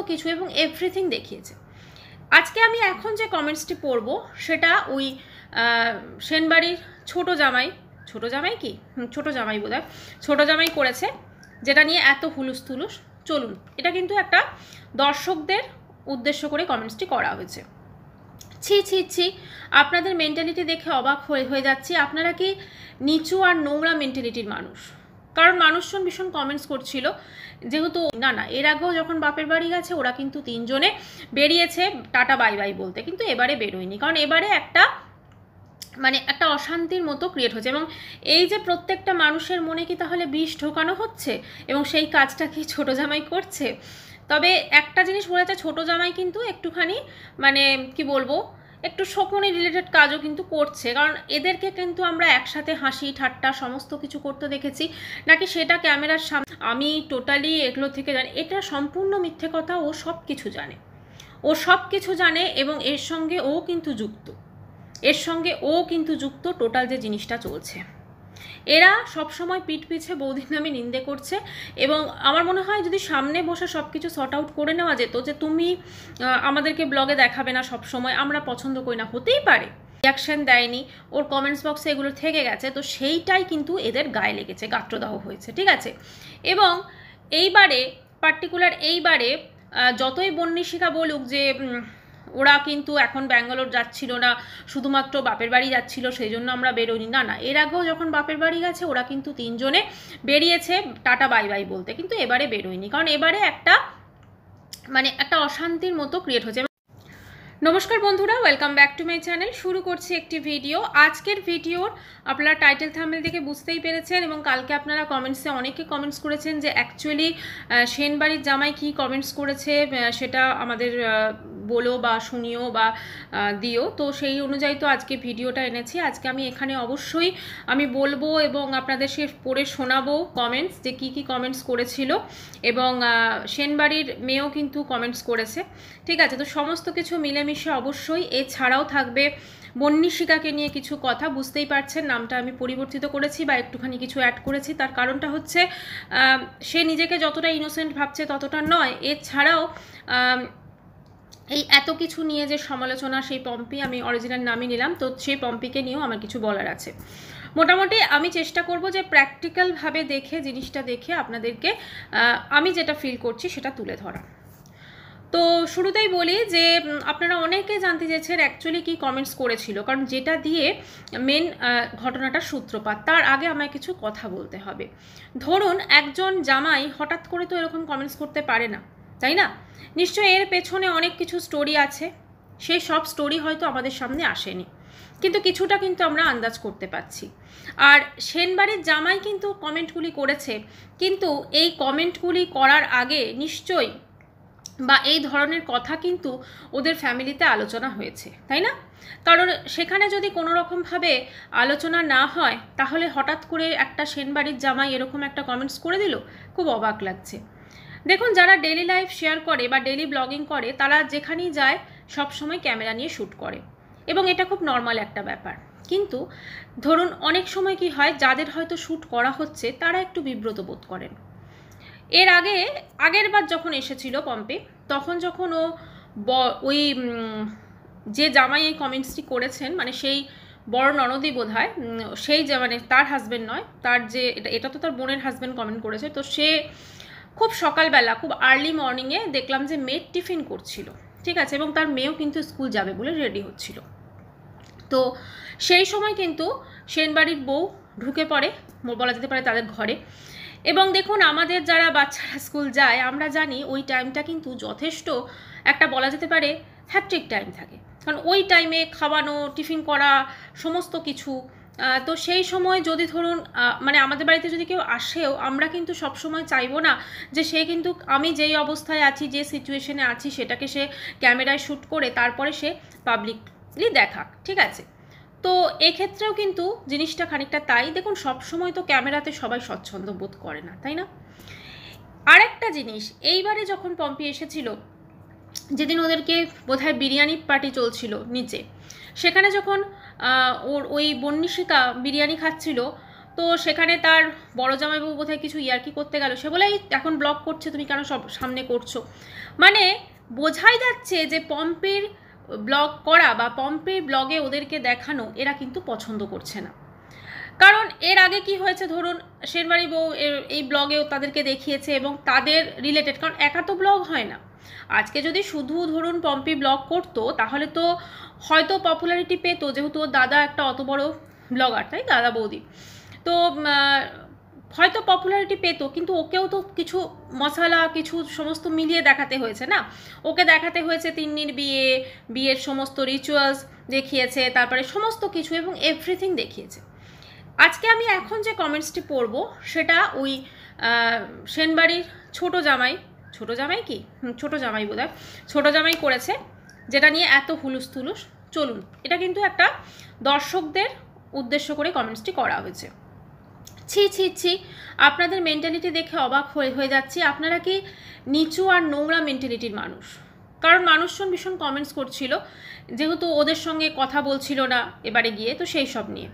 কিছু এবং এভরিথিং দেখিয়েছে। আজকে আমি এখন যে কমেন্টসটি পড়ব সেটা ওই সেনবাড়ির ছোটো জামাই কি ছোটো জামাই বোধহয় ছোটো জামাই করেছে, যেটা নিয়ে এত হুলুস থুলুস। চলুন, এটা কিন্তু একটা দর্শকদের উদ্দেশ্য করে কমেন্টসটি করা হয়েছে। ছি ছি ছি, আপনাদের মেন্টালিটি দেখে অবাক হয়ে যাচ্ছি। আপনারা কি নিচু আর নোংরা মেন্টালিটির মানুষ? কারণ মানুষজন ভীষণ কমেন্টস করছিল, যেহেতু না এর আগেও যখন বাপের বাড়ি গেছে ওরা কিন্তু 3 জনে বেরিয়েছে টাটা বাই বাই বলতে, কিন্তু এবারে বেরোয়নি। কারণ এবারে একটা অশান্তির মতো ক্রিয়েট হচ্ছে, এবং এই যে প্রত্যেকটা মানুষের মনে কি তাহলে বিষ ঢোকানো হচ্ছে, এবং সেই কাজটা কি ছোটো জামাই করছে? তবে একটা জিনিস বলা যায়, ছোটো জামাই কিন্তু একটুখানি কি বলবো, একটু শকুনি রিলেটেড কাজও কিন্তু করছে। কারণ এদেরকে কিন্তু আমরা একসাথে হাসি ঠাট্টা সমস্ত কিছু করতে দেখেছি, নাকি সেটা ক্যামেরার সামনে আমি টোটালি এগুলো থেকে জানি, এটা সম্পূর্ণ মিথ্যে কথা। ও সব কিছু জানে এবং এর সঙ্গে ও কিন্তু যুক্ত টোটাল যে জিনিসটা চলছে। এরা সবসময় পিঠ পিছে বৌদির নামে নিন্দে করছে, এবং আমার মনে হয় যদি সামনে বসে সব কিছু সর্ট আউট করে নেওয়া যেত, যে তুমি আমাদেরকে ব্লগে দেখাবে না সব সময়, আমরা পছন্দ করি না, হতেই পারে। রিয়াকশন দেয়নি, ওর কমেন্টস বক্সে এগুলো থেকে গেছে, তো সেইটাই কিন্তু এদের গায়ে লেগেছে, গাত্রদাহ হয়েছে, ঠিক আছে। এবং এইবারে যতই বন্নিশিকা বলুক যে ওরা কিন্তু এখন ব্যাঙ্গালোর যাচ্ছিল না, শুধুমাত্র বাপের বাড়ি যাচ্ছিল, সেই জন্য আমরা বেরোইনি, না এর আগেও যখন বাপের বাড়ি গেছে ওরা কিন্তু 3 জনে বেরিয়েছে টাটা বাই বাই বলতে, কিন্তু এবারে বেরোয়নি। কারণ এবারে একটা অশান্তির মতো ক্রিয়েট হচ্ছে। নমস্কার বন্ধুরা, welcome back to my channel. শুরু করছি একটি ভিডিও। আজকের ভিডিওর আপনারা টাইটেল থাম্বনেল থেকে বুঝতেই পেরেছেন, এবং কালকে আপনারা কমেন্টসে অনেকে কমেন্টস করেছেন যে অ্যাকচুয়ালি সেনবাড়ির জামাই কি কমেন্টস করেছে সেটা আমাদের বলো বা শুনিও বা দিও। তো সেই অনুযায়ী তো আজকে ভিডিওটা এনেছি। আজকে আমি এখানে অবশ্যই আমি বলবো এবং আপনাদের সে পড়ে শোনাবো কমেন্টস, যে কি কি কমেন্টস করেছিল, এবং সেনবাড়ির মেয়েও কিন্তু কমেন্টস করেছে, ঠিক আছে। তো সমস্ত কিছু মিলেমিশে অবশ্যই। এছাড়াও থাকবে বন্নিশিকাকে নিয়ে কিছু কথা। বুঝতেই পারছেন নামটা আমি পরিবর্তিত করেছি বা একটুখানি কিছু অ্যাড করেছি, তার কারণটা হচ্ছে সে নিজেকে যতটা ইনোসেন্ট ভাবছে ততটা নয়। এছাড়াও এই এত কিছু নিয়ে যে সমালোচনা, সেই পম্পি, আমি অরিজিনাল নামই নিলাম, তো সেই পম্পিকে নিয়েও আমার কিছু বলার আছে। মোটামুটি আমি চেষ্টা করব যে প্র্যাকটিক্যালভাবে জিনিসটা দেখে আপনাদেরকে আমি যেটা ফিল করছি সেটা তুলে ধরা। তো শুরুতেই বলি যে আপনারা অনেকে জানতে চেয়েছেন অ্যাকচুয়ালি কি কমেন্টস করেছিল, কারণ যেটা দিয়ে মেন ঘটনাটার সূত্রপাত। তার আগে আমায় কিছু কথা বলতে হবে। ধরুন একজন জামাই হঠাৎ করে তো এরকম কমেন্টস করতে পারে না, তাই না? নিশ্চয়ই এর পেছনে অনেক কিছু স্টোরি আছে, সেই সব স্টোরি হয়তো আমাদের সামনে আসেনি, কিন্তু কিছুটা কিন্তু আমরা আন্দাজ করতে পারছি। আর সেনবাড়ির জামাই কিন্তু কমেন্টগুলি করেছে, কিন্তু এই কমেন্টগুলি করার আগে নিশ্চয়ই বা এই ধরনের কথা কিন্তু ওদের ফ্যামিলিতে আলোচনা হয়েছে, তাই না? কারণ সেখানে যদি কোনো রকমভাবে আলোচনা না হয়, তাহলে হঠাৎ করে একটা সেনবাড়ির জামাই এরকম একটা কমেন্টস করে দিল, খুব অবাক লাগছে। দেখুন, যারা ডেইলি লাইফ শেয়ার করে বা ডেইলি ব্লগিং করে, তারা যেখানেই যায় সবসময় ক্যামেরা নিয়ে শ্যুট করে, এবং এটা খুব নর্মাল একটা ব্যাপার। কিন্তু ধরুন অনেক সময় কি হয়, যাদের হয়তো শ্যুট করা হচ্ছে তারা একটু বিব্রত বোধ করেন। এর আগের বার যখন এসেছিল পম্পে, তখন যখন ওই যে জামাই এই কমেন্টসটি করেছেন, সেই বড় ননদই বোধ হয়, সেই যে তার হাজব্যান্ড নয়, তার যে এটা তো তার বোনের হাজব্যান্ড কমেন্ট করেছে। তো সে খুব সকালবেলা, খুব আর্লি মর্নিংয়ে দেখলাম যে মেয়ের টিফিন করছিল, ঠিক আছে, এবং তার মেয়েও কিন্তু স্কুল যাবে বলে রেডি হচ্ছিল। তো সেই সময় কিন্তু সেনবাড়ির বউ ঢুকে পড়ে, বলা যেতে পারে, তাদের ঘরে। এবং দেখুন, আমাদের যারা বাচ্চারা স্কুল যায় আমরা জানি ওই টাইমটা কিন্তু যথেষ্ট একটা বলা যেতে পারে হ্যাট্রিক টাইম থাকে, কারণ ওই টাইমে খাওয়ানো, টিফিন করা, সমস্ত কিছু। তো সেই সময় যদি ধরুন আমাদের বাড়িতে যদি কেউ আসেও, আমরা কিন্তু সবসময় চাইবো না যে সে কিন্তু আমি যেই অবস্থায় আছি, যে সিচুয়েশনে আছি, সেটাকে সে ক্যামেরায় শ্যুট করে তারপরে সে পাবলিকলি দেখাক, ঠিক আছে। তো এক্ষেত্রেও কিন্তু জিনিসটা খানিকটা তাই। দেখুন, সবসময় তো ক্যামেরাতে সবাই স্বচ্ছন্দ বোধ করে না, তাই না? আরেকটা জিনিস, এইবারে যখন পম্পি এসেছিল, যেদিন ওদেরকে বোধহয় বিরিয়ানি পার্টি চলছিল নিচে, সেখানে যখন ওই বন্নিশিকা বিরিয়ানি খাচ্ছিল, তো সেখানে তার বড় জামাইবাবু বোধহয় কিছু ইয়ার্কি করতে গেল, সে বলেই এখন ব্লগ করছে, তুমি কেন সব সামনে করছো। মানে বোঝাই যাচ্ছে যে পম্পির ব্লগ করা বা পম্পির ব্লগে ওদেরকে দেখানো এরা কিন্তু পছন্দ করছে না। কারণ এর আগে কি হয়েছে, ধরুন সেনবাড়ি বউ এই ব্লগেও তাদেরকে দেখিয়েছে এবং তাদের রিলেটেড, কারণ একা তো ব্লগ হয় না। আজকে যদি শুধু ধরুন পম্পি ব্লগ করতো তাহলে তো হয়তো পপুলারিটি পেতো, যেহেতু ওর দাদা একটা অত বড় ব্লগার, তাই দাদা বৌদি, তো হয়তো পপুলারিটি পেতো, কিন্তু ওকেও তো কিছু মশালা কিছু সমস্ত মিলিয়ে দেখাতে হয়েছে না। ওকে দেখাতে হয়েছে তিন্নির বিয়ের সমস্ত রিচুয়ালস দেখিয়েছে, তারপরে সমস্ত কিছু এবং এভরিথিং দেখিয়েছে। আজকে আমি এখন যে কমেন্টসটি পড়ব সেটা ওই সেনবাড়ির ছোট জামাই বোধহয় ছোট জামাই করেছে, যেটা নিয়ে এত হুলুস থুলুস। চলুন, এটা কিন্তু একটা দর্শকদের উদ্দেশ্য করে কমেন্টসটি করা হয়েছে। ছি ছি ছি, আপনাদের মেন্টালিটি দেখে অবাক হয়ে যাচ্ছি। আপনারা কি নিচু আর নোংরা মেন্টালিটির মানুষ? কারণ মানুষজন ভীষণ কমেন্টস করছিল, যেহেতু ওদের সঙ্গে কথা বলছিল না এবারে গিয়ে, তো সেই সব নিয়ে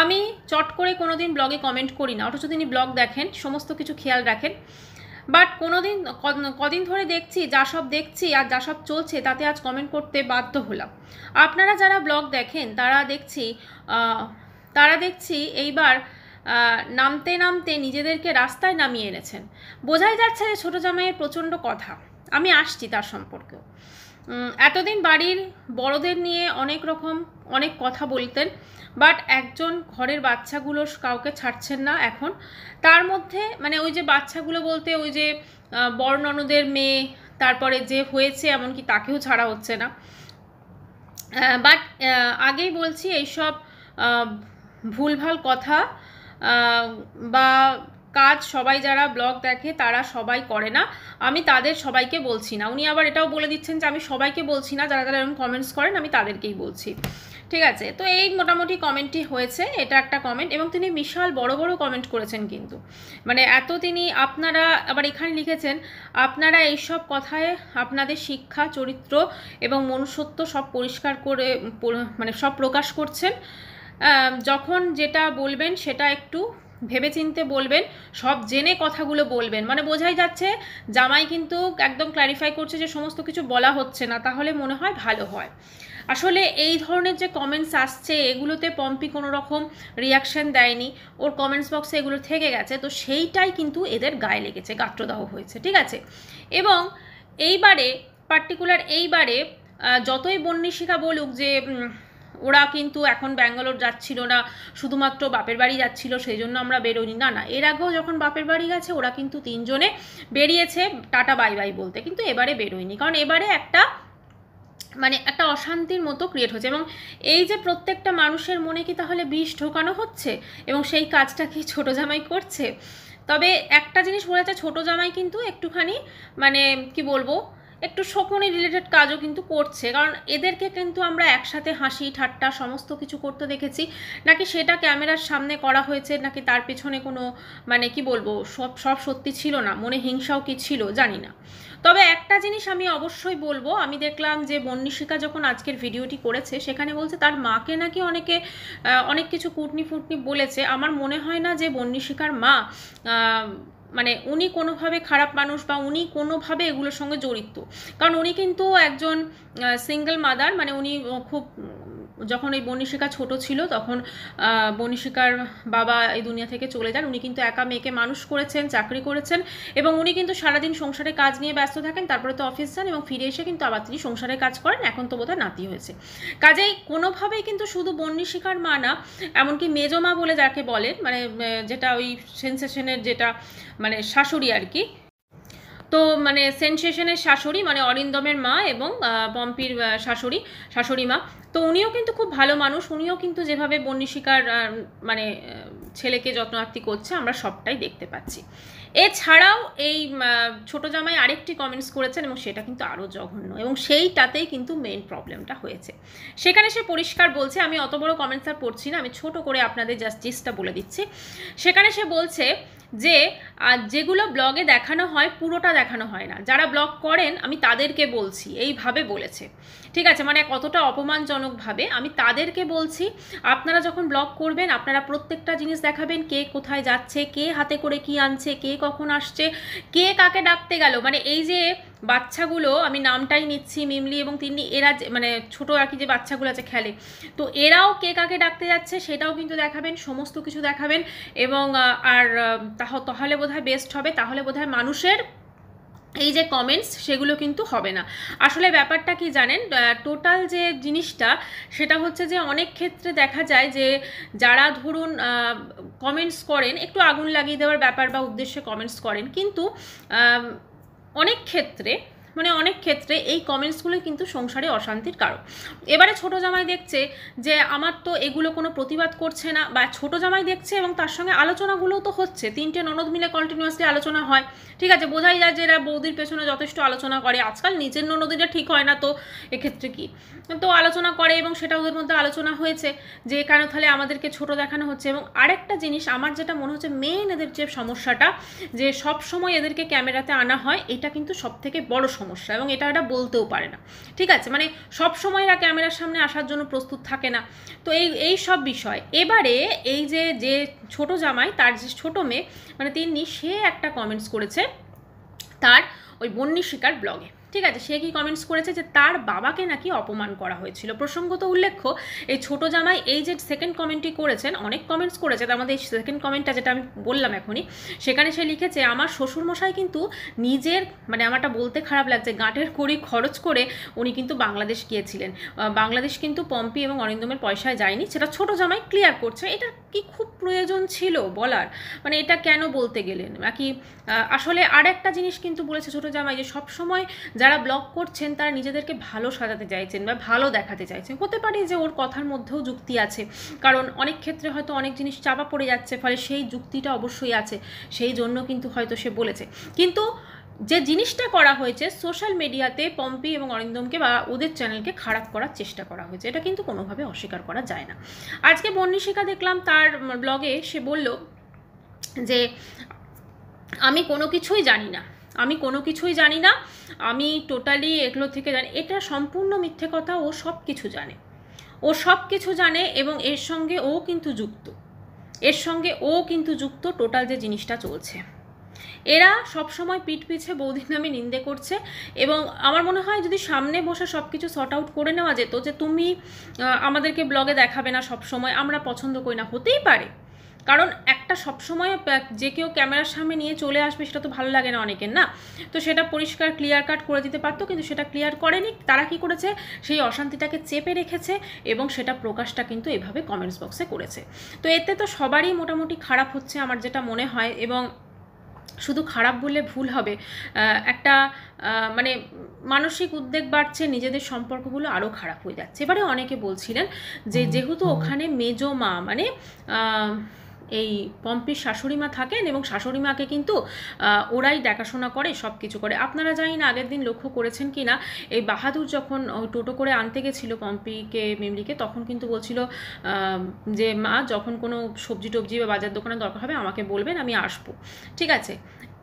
আমি চট করে কোনো দিন ব্লগে কমেন্ট করি না, অথচ তিনি ব্লগ দেখেন, সমস্ত কিছু খেয়াল রাখেন। বাট কদিন ধরে দেখছি, যা সব দেখছি আর যা সব চলছে তাতে আজ কমেন্ট করতে বাধ্য হলাম। আপনারা যারা ব্লগ দেখেন তারা দেখছি এইবার নামতে নামতে নিজেদেরকে রাস্তায় নামিয়ে এনেছেন। বোঝাই যাচ্ছে যে ছোটো জামাইয়ের প্রচণ্ড কথা, আমি আসছি তার সম্পর্কেও। এতদিন বাড়ির বড়দের নিয়ে অনেক কথা বলতেন, বাট একজন ঘরের বাচ্চাগুলো কাউকে ছাড়ছেন না এখন। তার মধ্যে মানে ওই যে বাচ্চাগুলো বলতে ওই যে বড় ননদের মেয়ে, তারপরে যে হয়েছে এমনকি তাকেও ছাড়া হচ্ছে না। বাট আগেই বলছি, এইসব ভুলভাল কথা বা কাজ সবাই যারা ব্লগ দেখে তারা সবাই করে না, আমি তাদের সবাইকে বলছি না। উনি আবার এটাও বলে দিচ্ছেন যে আমি সবাইকে বলছি না, যারা যারা এরকম কমেন্টস করেন আমি তাদেরকেই বলছি। ঠিক আছে, তো এই মোটামুটি কমেন্টটি হয়েছে, এটা একটা কমেন্ট। এবং তিনি বিশাল বড় বড় কমেন্ট করেছেন কিন্তু, মানে আপনারা আবার এখানে লিখেছেন, আপনারা এইসব কথায় আপনাদের শিক্ষা, চরিত্র এবং মনুষ্যত্ব সব পরিষ্কার করে মানে সব প্রকাশ করছেন। যখন যেটা বলবেন সেটা একটু ভেবেচিন্তে বলবেন, সব জেনে কথাগুলো বলবেন। মানে বোঝাই যাচ্ছে জামাই কিন্তু একদম ক্ল্যারিফাই করছে যে সমস্ত কিছু বলা হচ্ছে না, তাহলে মনে হয় ভালো হয়। আসলে এই ধরনের যে কমেন্টস আসছে এগুলোতে পম্পি কোনো রকম রিয়াকশান দেয়নি, ওর কমেন্টস বক্সে এগুলো থেকে গেছে, তো সেইটাই কিন্তু এদের গায়ে লেগেছে, গাত্রদাহ হয়েছে। ঠিক আছে, এবং এইবারে যতই বন্নিশিকা বলুক যে ওরা কিন্তু এখন ব্যাঙ্গালোর যাচ্ছিল না, শুধুমাত্র বাপের বাড়ি যাচ্ছিল, সেই জন্য আমরা বেরোইনি, না, এর আগেও যখন বাপের বাড়ি গেছে ওরা কিন্তু তিনজনে বেরিয়েছে টাটা বাই বাই বলতে, কিন্তু এবারে বেরোয়নি। কারণ এবারে একটা অশান্তির মতো ক্রিয়েট হচ্ছে, এবং এই যে প্রত্যেকটা মানুষের মনে কি তাহলে বিষ ঢোকানো হচ্ছে, এবং সেই কাজটা কি ছোট জামাই করছে? তবে একটা জিনিস বলেছে, ছোট জামাই কিন্তু একটুখানি কি বলবো, একটু শকুনি রিলেটেড কাজও কিন্তু করছে। কারণ এদেরকে কিন্তু আমরা একসাথে হাসি ঠাট্টা সমস্ত কিছু করতে দেখেছি, নাকি সেটা ক্যামেরার সামনে করা হয়েছে, নাকি তার পেছনে কোনো কি বলবো সব সত্যি ছিল না, মনে হিংসাও কি ছিল জানি না। তবে একটা জিনিস আমি অবশ্যই বলবো, আমি দেখলাম যে বন্নিশিকা যখন আজকের ভিডিওটি করেছে সেখানে বলছে তার মাকে নাকি অনেক কিছু কুটনি ফুটনি বলেছে। আমার মনে হয় না যে বন্নিশিকার মা উনি কোনোভাবে খারাপ মানুষ বা উনি কোনোভাবে এগুলোর সঙ্গে জড়িত। কারণ উনি কিন্তু একজন সিঙ্গেল মাদার, উনি খুব যখন এই বন্নিশিকা ছোট ছিল তখন বন্নিশিকার বাবা এই দুনিয়া থেকে চলে যান, উনি কিন্তু একা মেয়েকে মানুষ করেছেন, চাকরি করেছেন, এবং উনি কিন্তু সারাদিন সংসারে কাজ নিয়ে ব্যস্ত থাকেন, তারপরে তো অফিস যান এবং ফিরে এসে কিন্তু আবার তিনি সংসারে কাজ করেন। এখন তো বোধহয় নাতি হয়েছে, কাজেই কোনোভাবেই কিন্তু শুধু বন্নিশিকার মা না, এমনকি মেজো মা বলে যাকে বলেন, যেটা ওই সেন্সেশনের যেটা শাশুড়ি আর কি, তো সেনসেশনের শাশুড়ি অরিন্দমের মা এবং পম্পির শাশুড়ি মা, তো উনিও কিন্তু খুব ভালো মানুষ। উনিও কিন্তু যেভাবে বন্নিশিকার ছেলেকে যত্নার্থী করছে আমরা সবটাই দেখতে পাচ্ছি। এছাড়াও এই ছোট জামাই আরেকটি কমেন্টস করেছেন এবং সেটা কিন্তু আরও জঘন্য, এবং সেইটাতেই কিন্তু মেইন প্রবলেমটা হয়েছে। সেখানে সে পরিষ্কার বলছে, আমি অত বড় কমেন্টস আর পড়ছি না, আমি ছোট করে আপনাদের জাস্ট জিসটা বলে দিচ্ছি। সেখানে সে বলছে যে যেগুলো ব্লগে দেখানো হয় পুরোটা দেখানো হয় না, যারা ব্লগ করেন আমি তাদেরকে বলছি, এইভাবে বলেছে। ঠিক আছে, মানে কতটা অপমানজনকভাবে, আমি তাদেরকে বলছি আপনারা যখন ব্লগ করবেন আপনারা প্রত্যেকটা জিনিস দেখাবেন, কে কোথায় যাচ্ছে, কে হাতে করে কি আনছে, কে কখন আসছে, কে কাকে ডাকতে গেল। মানে এই যে বাচ্চাগুলো, আমি নামটাই নিচ্ছি, মিমলি এবং তিন্নি, এরা মানে ছোট আর কি যে বাচ্চাগুলো আছে খেলে, তো এরাও কে কাকে ডাকতে যাচ্ছে সেটাও কিন্তু দেখাবেন, সমস্ত কিছু দেখাবেন। এবং আর তাহলে বোধহয় বেস্ট হবে, তাহলে বোধহয় মানুষের এই যে কমেন্টস সেগুলো কিন্তু হবে না। আসলে ব্যাপারটা কি জানেন, টোটাল যে জিনিসটা সেটা হচ্ছে যে অনেক ক্ষেত্রে দেখা যায় যে যারা ধরুন কমেন্টস করেন একটু আগুন লাগিয়ে দেওয়ার ব্যাপার বা উদ্দেশ্যে কমেন্টস করেন, কিন্তু অনেক ক্ষেত্রে এই কমেন্টসগুলো কিন্তু সংসারে অশান্তির কারণ। এবারে ছোটো জামাই দেখছে যে আমার তো এগুলো কোনো প্রতিবাদ করছে না, বা ছোটো জামাই দেখছে এবং তার সঙ্গে আলোচনাগুলোও তো হচ্ছে, 3টে ননদ মিলে কন্টিনিউয়াসলি আলোচনা হয়। ঠিক আছে, বোঝাই যায় যে এরা বৌদির পেছনে যথেষ্ট আলোচনা করে, আজকাল নিজের ননদিটা ঠিক হয় না, তো এক্ষেত্রে কি, তো আলোচনা করে এবং সেটা ওদের মধ্যে আলোচনা হয়েছে যে কেন তাহলে আমাদেরকে ছোট দেখানো হচ্ছে। এবং আরেকটা জিনিস আমার যেটা মনে হচ্ছে মেন এদের যে সমস্যাটা, যে সব সময় এদেরকে ক্যামেরাতে আনা হয়, এটা কিন্তু সব থেকে বড় সমস্যা, এবং এটা বলতেও পারে না। ঠিক আছে, মানে সব সময় এরা ক্যামেরার সামনে আসার জন্য প্রস্তুত থাকে না। তো এই সব বিষয়, এবারে এই যে ছোট জামাই তার যে ছোট মেয়ে মানে তিন্নি, সে একটা কমেন্টস করেছে তার ওই বন্নিশিকার ব্লগে। ঠিক আছে, সে কি কমেন্টস করেছে যে তার বাবাকে নাকি অপমান করা হয়েছিল। প্রসঙ্গত উল্লেখ্য, এই ছোটো জামাই এই যে সেকেন্ড কমেন্টটি করেছেন, অনেক কমেন্টস করেছে, তার মধ্যে এই সেকেন্ড কমেন্টটা যেটা আমি বললাম এখনই, সেখানে সে লিখেছে আমার শ্বশুরমশাই কিন্তু নিজের, মানে আমারটা বলতে খারাপ লাগছে, গাঁটের কড়ি খরচ করে উনি কিন্তু বাংলাদেশ গিয়েছিলেন। বাংলাদেশ কিন্তু পম্পি এবং অরিন্দমের পয়সায় যায়নি, সেটা ছোটো জামাই ক্লিয়ার করছে। এটা কি খুব প্রয়োজন ছিল বলার? মানে এটা কেন বলতে গেলেন নাকি? আসলে আর একটা জিনিস কিন্তু বলেছে ছোটো জামাই, যে সবসময় যারা ব্লগ করছেন তারা নিজেদেরকে ভালো সাজাতে চাইছেন বা ভালো দেখাতে চাইছেন। হতে পারে যে ওর কথার মধ্যেও যুক্তি আছে, কারণ অনেক ক্ষেত্রে হয়তো অনেক জিনিস চাপা পড়ে যাচ্ছে, ফলে সেই যুক্তিটা অবশ্যই আছে, সেই জন্য কিন্তু হয়তো সে বলেছে। কিন্তু যে জিনিসটা করা হয়েছে সোশ্যাল মিডিয়াতে পম্পি এবং অরিন্দমকে বা ওদের চ্যানেলকে খারাপ করার চেষ্টা করা হয়েছে, এটা কিন্তু কোনোভাবে অস্বীকার করা যায় না। আজকে বন্নিশিকা দেখলাম তার ব্লগে সে বলল যে আমি কোনো কিছুই জানি না, আমি টোটালি এগুলো থেকে জানি। এটা সম্পূর্ণ মিথ্যে কথা, ও সব কিছু জানে এবং এর সঙ্গে ও কিন্তু যুক্ত টোটাল যে জিনিসটা চলছে। এরা সবসময় পিঠ পিছে বৌদির নামে নিন্দে করছে, এবং আমার মনে হয় যদি সামনে বসে সব কিছু সর্ট আউট করে নেওয়া যেত, যে তুমি আমাদেরকে ব্লগে দেখাবে না সবসময়, আমরা পছন্দ করি না, হতেই পারে, কারণ একটা সবসময় যে কেউ ক্যামেরার সামনে নিয়ে চলে আসবে সেটা তো ভালো লাগে না অনেকের, না? তো সেটা পরিষ্কার ক্লিয়ার কাট করে দিতে পারতো, কিন্তু সেটা ক্লিয়ার করেনি। তারা কি করেছে, সেই অশান্তিটাকে চেপে রেখেছে এবং সেটা প্রকাশটা কিন্তু এভাবে কমেন্টস বক্সে করেছে। তো এতে তো সবারই মোটামুটি খারাপ হচ্ছে আমার যেটা মনে হয়, এবং শুধু খারাপ বললে ভুল হবে, একটা মানে মানসিক উদ্বেগ বাড়ছে, নিজেদের সম্পর্কগুলো আরও খারাপ হয়ে যাচ্ছে। এবারে অনেকে বলছিলেন যে যেহেতু ওখানে মেজো মা মানে এই পম্পির শাশুড়ি মা থাকেন এবং শাশুড়ি মাকে কিন্তু ওরাই দেখাশোনা করে, সব কিছু করে। আপনারা জানি না আগের দিন লক্ষ্য করেছেন কি না, এই বাহাদুর যখন টোটো করে আনতে গেছিলো পম্পিকে মিমলিকে, তখন কিন্তু বলছিল যে মা যখন কোনো সবজি টবজি বা বাজার দোকানে দরকার হবে আমাকে বলবেন, আমি আসবো। ঠিক আছে,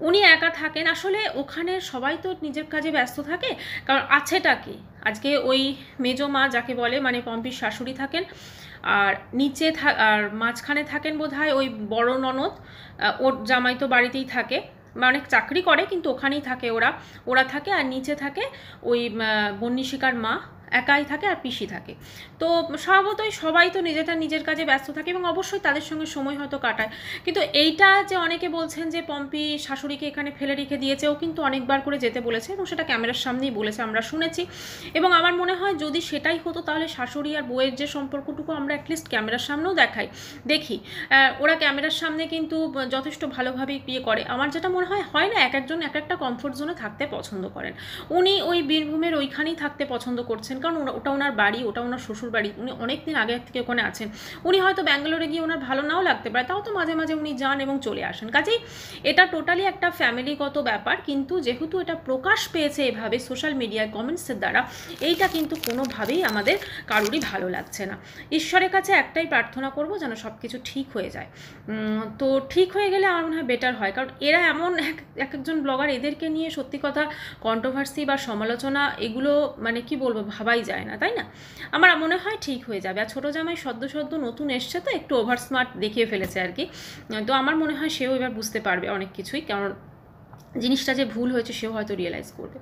উনি একা থাকেন, আসলে ওখানে সবাই তো নিজের কাজে ব্যস্ত থাকে, কারণ আছেটা কি, আজকে ওই মেজো মা যাকে বলে মানে পম্পির শাশুড়ি থাকেন, আর নিচে আর মাঝখানে থাকেন বোধহয় ওই বড় ননদ, ওর জামাই তো বাড়িতেই থাকে, অনেক চাকরি করে কিন্তু ওখানেই থাকে, ওরা থাকে, আর নিচে থাকে ওই বন্নিশিকার মা একাই থাকে, আর পিসি থাকে। তো স্বভাবতই সবাই তো নিজের কাজে ব্যস্ত থাকে এবং অবশ্যই তাদের সঙ্গে সময় হয়তো কাটায়। কিন্তু এইটা যে অনেকে বলছেন যে পম্পি শাশুড়িকে এখানে ফেলে রেখে দিয়েছে, ও কিন্তু অনেকবার করে যেতে বলেছে এবং সেটা ক্যামেরার সামনেই বলেছে, আমরা শুনেছি। এবং আমার মনে হয় যদি সেটাই হতো তাহলে শাশুড়ি আর বউয়ের যে সম্পর্কটুকু আমরা অ্যাটলিস্ট ক্যামেরার সামনেও দেখি, ওরা ক্যামেরার সামনে কিন্তু যথেষ্ট ভালোভাবে ইয়ে করে। আমার যেটা মনে হয় না, এক একজন এক একটা কমফোর্ট জোনে থাকতে পছন্দ করেন। উনি ওই বীরভূমের ওইখানেই থাকতে পছন্দ করছেন, কারণ ওটা ওনার বাড়ি, ওটা ওনার শ্বশুর বাড়ি, উনি অনেক দিন আগে থেকে ওখানে আছেন। উনি হয়তো ব্যাঙ্গালোরে গিয়ে ওনার ভালো নাও লাগতে পারে, তাও তো মাঝে মাঝে উনি যান এবং চলে আসেন। কাজেই এটা টোটালি একটা ফ্যামিলিগত ব্যাপার, কিন্তু যেহেতু এটা প্রকাশ পেয়েছে এভাবে সোশ্যাল মিডিয়ায় কমেন্টসের দ্বারা, এইটা কিন্তু কোনোভাবেই আমাদের কারোরই ভালো লাগছে না। ঈশ্বরের কাছে একটাই প্রার্থনা করব যেন সব কিছু ঠিক হয়ে যায়। তো ঠিক হয়ে গেলে আমার মনে হয় বেটার হয়, কারণ এরা এমন এক একজন ব্লগার, এদেরকে নিয়ে সত্যি কথা কন্ট্রোভার্সি বা সমালোচনা এগুলো মানে কি বলবো, ভাবাই যায় না, তাই না? আমার মনে হয় ঠিক হয়ে যাবে। আর ছোটো জামাই সদ্য নতুন এসছে, তো একটু ওভার স্মার্ট দেখিয়ে ফেলেছে আর কি। তো আমার মনে হয় সেও এবার বুঝতে পারবে অনেক কিছুই, কারণ জিনিসটা যে ভুল হয়েছে সেও হয়তো রিয়েলাইজ করবে।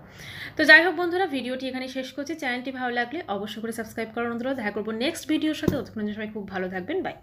তো যাই হোক বন্ধুরা, ভিডিওটি এখানে শেষ করছি। চ্যানেলটি ভালো লাগলে অবশ্যই করে সাবস্ক্রাইব করার অনুরোধ। দেখা করবো নেক্সট ভিডিওর সাথে। ততক্ষণ সবাই খুব ভালো থাকবেন, বাই।